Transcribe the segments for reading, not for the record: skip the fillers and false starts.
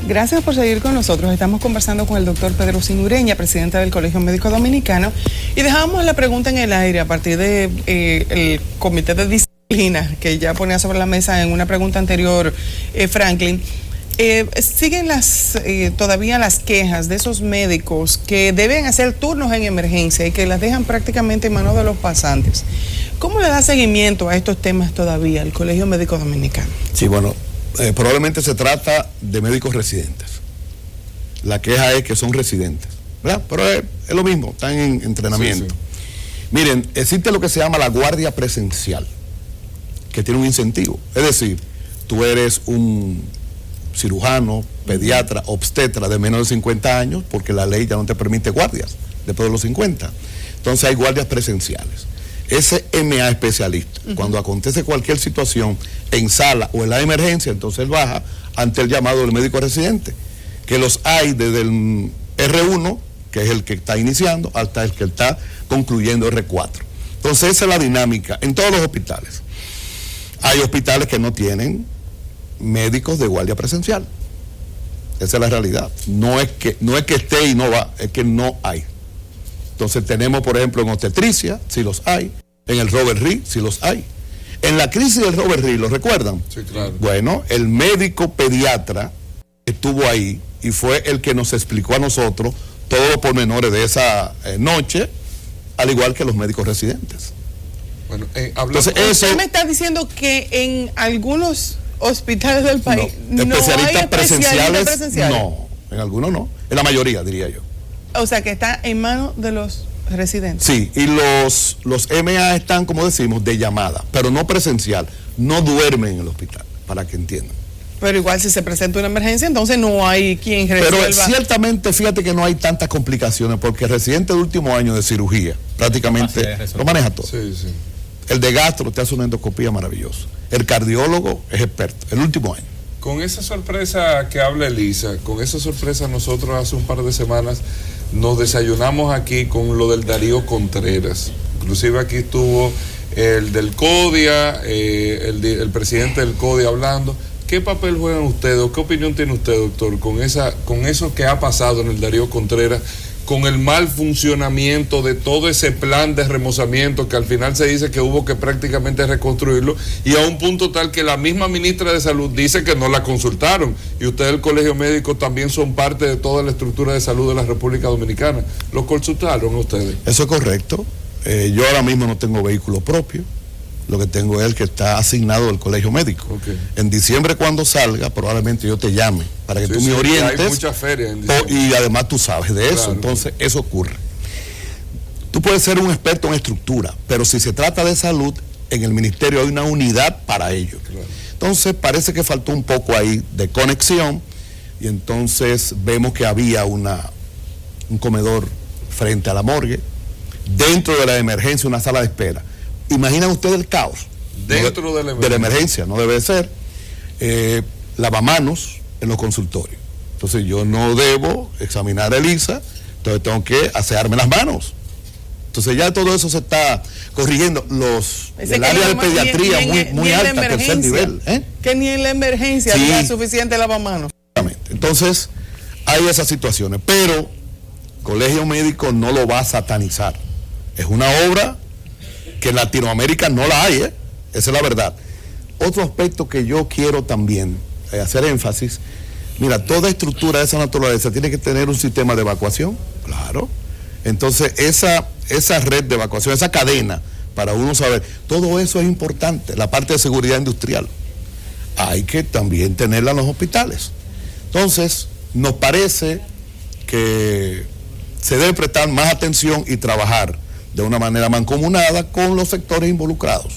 Gracias por seguir con nosotros. Estamos conversando con el doctor Pedro Sinureña, presidente del Colegio Médico Dominicano, y dejamos la pregunta en el aire a partir de el comité de disciplina que ya ponía sobre la mesa en una pregunta anterior, Franklin. Siguen todavía las quejas de esos médicos que deben hacer turnos en emergencia y que las dejan prácticamente en manos de los pasantes. ¿Cómo le da seguimiento a estos temas todavía el Colegio Médico Dominicano? Sí, bueno, probablemente se trata de médicos residentes. La queja es que son residentes, ¿verdad? Pero es lo mismo, están en entrenamiento. Sí. Miren, existe lo que se llama la guardia presencial, que tiene un incentivo. Es decir, tú eres un cirujano, pediatra, obstetra de menos de 50 años, porque la ley ya no te permite guardias después de los 50. Entonces hay guardias presenciales. Ese MA especialista, cuando acontece cualquier situación en sala o en la emergencia, entonces él baja ante el llamado del médico residente, que los hay desde el R1, que es el que está iniciando, hasta el que está concluyendo R4. Entonces esa es la dinámica en todos los hospitales. Hay hospitales que no tienen médicos de guardia presencial. Esa es la realidad. No es que esté y no va, es que no hay. Entonces tenemos, por ejemplo, en obstetricia, si los hay, en el Robert Reed, si los hay. En la crisis del Robert Reed, ¿lo recuerdan? Sí, claro. Bueno, el médico pediatra estuvo ahí y fue el que nos explicó a nosotros todos los pormenores de esa noche, al igual que los médicos residentes. Bueno, entonces usted me está diciendo que en algunos hospitales del país no especialistas hay presenciales. No, en algunos no, en la mayoría diría yo. O sea que está en manos de los residentes. Sí, y los MA están, como decimos, de llamada, pero no presencial, no duermen en el hospital, para que entiendan. Pero igual si se presenta una emergencia, entonces no hay quien resuelva. Pero ciertamente, fíjate que no hay tantas complicaciones, porque el residente de último año de cirugía prácticamente lo maneja todo. Sí, sí. El de gastro te hace una endoscopía maravillosa. El cardiólogo es experto, el último año. Con esa sorpresa que habla Elisa, con esa sorpresa nosotros hace un par de semanas nos desayunamos aquí con lo del Darío Contreras. Inclusive aquí estuvo el del CODIA, el presidente del CODIA hablando. ¿Qué papel juegan ustedes o qué opinión tiene usted, doctor, con eso que ha pasado en el Darío Contreras, con el mal funcionamiento de todo ese plan de remozamiento que al final se dice que hubo que prácticamente reconstruirlo, y a un punto tal que la misma ministra de Salud dice que no la consultaron, y ustedes del Colegio Médico también son parte de toda la estructura de salud de la República Dominicana? ¿Lo consultaron a ustedes? Eso es correcto. Yo ahora mismo no tengo vehículo propio. Lo que tengo es el que está asignado del Colegio Médico. Okay. En diciembre, cuando salga, probablemente yo te llame para que tú me orientes. Hay muchas ferias en diciembre. Y además tú sabes de eso. Claro. Entonces, eso ocurre. Tú puedes ser un experto en estructura, pero si se trata de salud, en el ministerio hay una unidad para ello. Claro. Entonces, parece que faltó un poco ahí de conexión, y entonces vemos que había un comedor frente a la morgue, dentro de la emergencia, una sala de espera. Imaginen ustedes el caos dentro de la emergencia, no debe ser. Lavamanos en los consultorios. Entonces yo no debo examinar a Elisa, entonces tengo que asearme las manos. Entonces ya todo eso se está corrigiendo. El área de pediatría muy alta, tercer nivel. Que ni en la emergencia sí es suficiente lavamanos. Entonces hay esas situaciones, pero Colegio Médico no lo va a satanizar. Es una obra que en Latinoamérica no la hay, esa es la verdad. Otro aspecto que yo quiero también hacer énfasis, mira, toda estructura de esa naturaleza tiene que tener un sistema de evacuación, claro. Entonces esa red de evacuación, esa cadena, para uno saber, todo eso es importante, la parte de seguridad industrial. Hay que también tenerla en los hospitales. Entonces, nos parece que se debe prestar más atención y trabajar de una manera mancomunada con los sectores involucrados.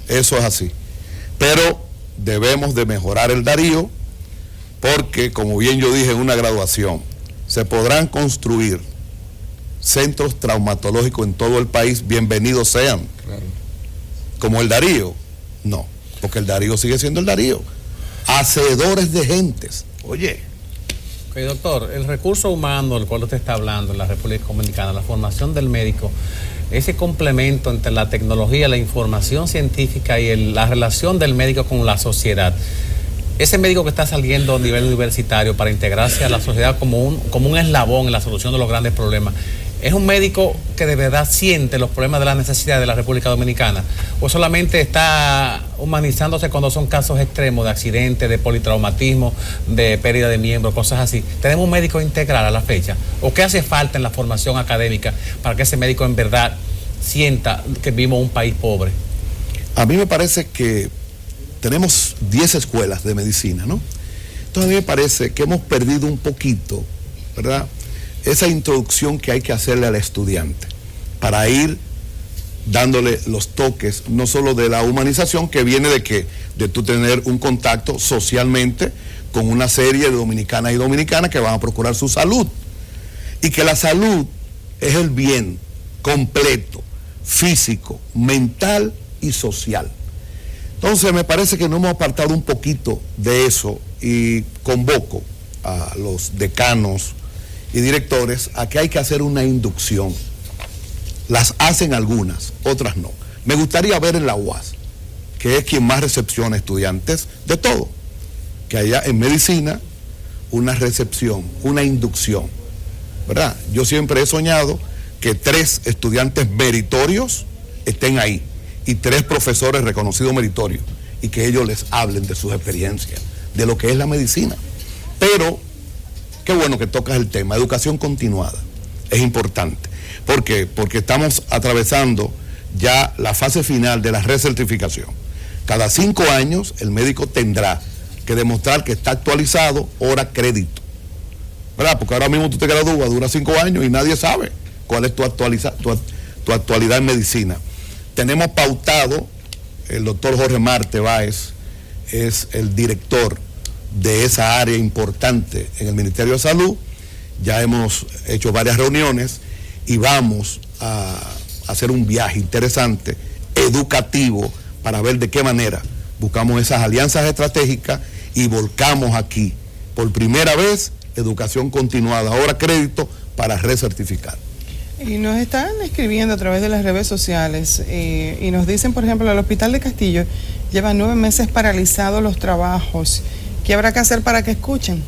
Eso es así. Pero debemos de mejorar el Darío, porque, como bien yo dije en una graduación, se podrán construir centros traumatológicos en todo el país, bienvenidos sean. Claro. Como el Darío, no, porque el Darío sigue siendo el Darío. Hacedores de gentes. Oye. Okay, doctor, el recurso humano del cual usted está hablando en la República Dominicana, la formación del médico, ese complemento entre la tecnología, la información científica y la relación del médico con la sociedad, ese médico que está saliendo a nivel universitario para integrarse a la sociedad como un eslabón en la solución de los grandes problemas, ¿es un médico que de verdad siente los problemas de las necesidades de la República Dominicana? ¿O solamente está humanizándose cuando son casos extremos de accidentes, de politraumatismo, de pérdida de miembros, cosas así? ¿Tenemos un médico integral a la fecha? ¿O qué hace falta en la formación académica para que ese médico en verdad sienta que vivimos un país pobre? A mí me parece que tenemos 10 escuelas de medicina, ¿no? Entonces a mí me parece que hemos perdido un poquito, ¿verdad?, esa introducción que hay que hacerle al estudiante para ir dándole los toques, no solo de la humanización que viene de tú tener un contacto socialmente con una serie de dominicanas y dominicanas que van a procurar su salud, y que la salud es el bien completo, físico, mental y social. Entonces me parece que nos hemos apartado un poquito de eso, y convoco a los decanos y directores a que hay que hacer una inducción. Las hacen algunas, otras no. Me gustaría ver en la UAS, que es quien más recepciona estudiantes de todo, que haya en medicina una recepción, una inducción, ¿verdad? Yo siempre he soñado que 3 estudiantes meritorios estén ahí y 3 profesores reconocidos meritorios, y que ellos les hablen de sus experiencias, de lo que es la medicina. Pero qué bueno que tocas el tema, educación continuada, es importante. ¿Por qué? Porque estamos atravesando ya la fase final de la recertificación. Cada 5 años el médico tendrá que demostrar que está actualizado, hora crédito, ¿verdad? Porque ahora mismo tú te gradúas, dura 5 años y nadie sabe cuál es tu actualidad en medicina. Tenemos pautado, el doctor Jorge Marte Báez es el director de esa área importante en el Ministerio de Salud. Ya hemos hecho varias reuniones y vamos a hacer un viaje interesante, educativo, para ver de qué manera buscamos esas alianzas estratégicas y volcamos aquí, por primera vez, educación continuada, ahora crédito para recertificar. Y nos están escribiendo a través de las redes sociales y nos dicen, por ejemplo, el Hospital de Castillo lleva 9 meses paralizados los trabajos. ¿Qué habrá que hacer para que escuchen?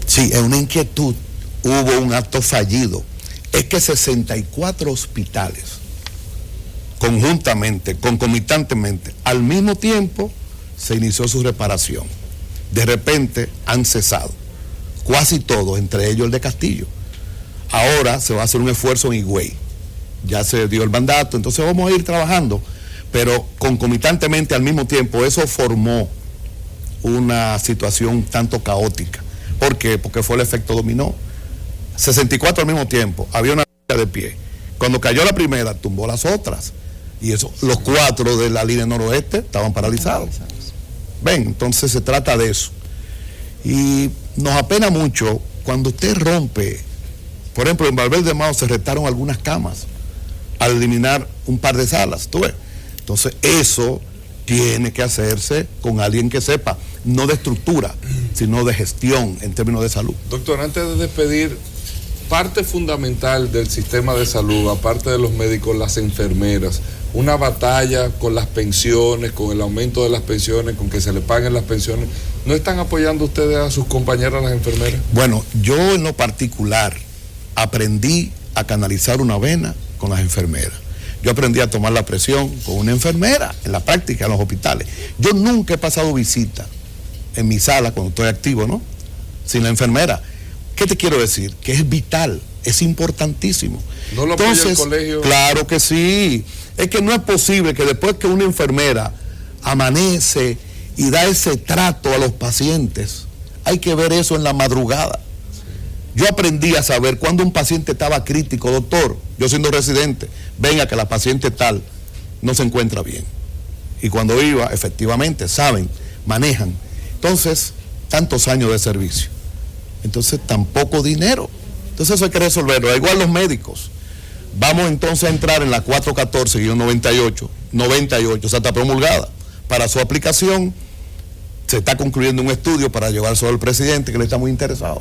Sí, es una inquietud. Hubo un acto fallido. Es que 64 hospitales, conjuntamente, concomitantemente, al mismo tiempo, se inició su reparación. De repente han cesado. Casi todos, entre ellos el de Castillo. Ahora se va a hacer un esfuerzo en Higüey. Ya se dio el mandato, entonces vamos a ir trabajando. Pero concomitantemente, al mismo tiempo, eso formó una situación tanto caótica. ¿Por qué? Porque fue el efecto dominó. 64 al mismo tiempo, había una de pie. Cuando cayó la primera, tumbó las otras. Y eso, los 4 de la línea noroeste estaban paralizados. Ven, entonces se trata de eso. Y nos apena mucho cuando usted rompe, por ejemplo, en Valverde Mao se restaron algunas camas al eliminar un par de salas, ¿tú ves? Entonces eso tiene que hacerse con alguien que sepa, no de estructura, sino de gestión en términos de salud. Doctor, antes de despedir, parte fundamental del sistema de salud, aparte de los médicos, las enfermeras, una batalla con las pensiones, con el aumento de las pensiones, con que se le paguen las pensiones. ¿No están apoyando ustedes a sus compañeras las enfermeras? Bueno, yo en lo particular aprendí a canalizar una vena con las enfermeras. Yo aprendí a tomar la presión con una enfermera en la práctica en los hospitales. Yo nunca he pasado visita en mi sala cuando estoy activo, ¿no?, sin la enfermera. ¿Qué te quiero decir? Que es vital, es importantísimo. ¿No lo apoya el colegio? Claro que sí. Es que no es posible que después que una enfermera amanece y da ese trato a los pacientes, hay que ver eso en la madrugada. Yo aprendí a saber cuando un paciente estaba crítico, doctor, yo siendo residente, venga que la paciente tal no se encuentra bien. Y cuando iba, efectivamente, saben, manejan. Entonces, tantos años de servicio. Entonces, tan poco dinero. Entonces, eso hay que resolverlo. Igual los médicos. Vamos entonces a entrar en la 414-98, o sea, está promulgada. Para su aplicación, se está concluyendo un estudio para llevarse al presidente, que le está muy interesado,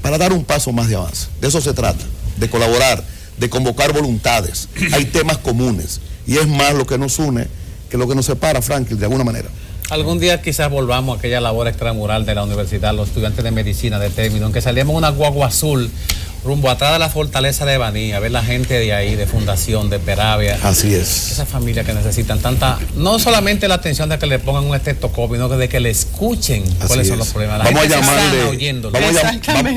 para dar un paso más de avance. De eso se trata, de colaborar, de convocar voluntades. Hay temas comunes y es más lo que nos une que lo que nos separa, Franklin, de alguna manera. Algún día quizás volvamos a aquella labor extramural de la universidad, los estudiantes de medicina de término, en que salíamos una guagua azul rumbo atrás de la fortaleza de Baní, a ver la gente de ahí, de Fundación, de Peravia. Así es. Esas familias que necesitan tanta, no solamente la atención de que le pongan un estetoscopio, sino de que le escuchen cuáles son los problemas. La vamos a gente se sana llamarle, oyéndolo.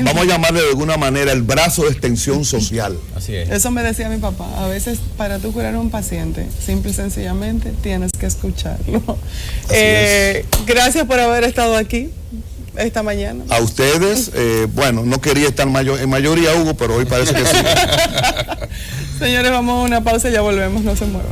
vamos a llamarle de alguna manera el brazo de extensión social. Así es. Eso me decía mi papá. A veces para tú curar a un paciente, simple y sencillamente tienes que escucharlo. Gracias por haber estado aquí esta mañana. A ustedes, bueno, no quería estar en mayoría, Hugo, pero hoy parece que sí. Señores, vamos a una pausa y ya volvemos, no se muevan.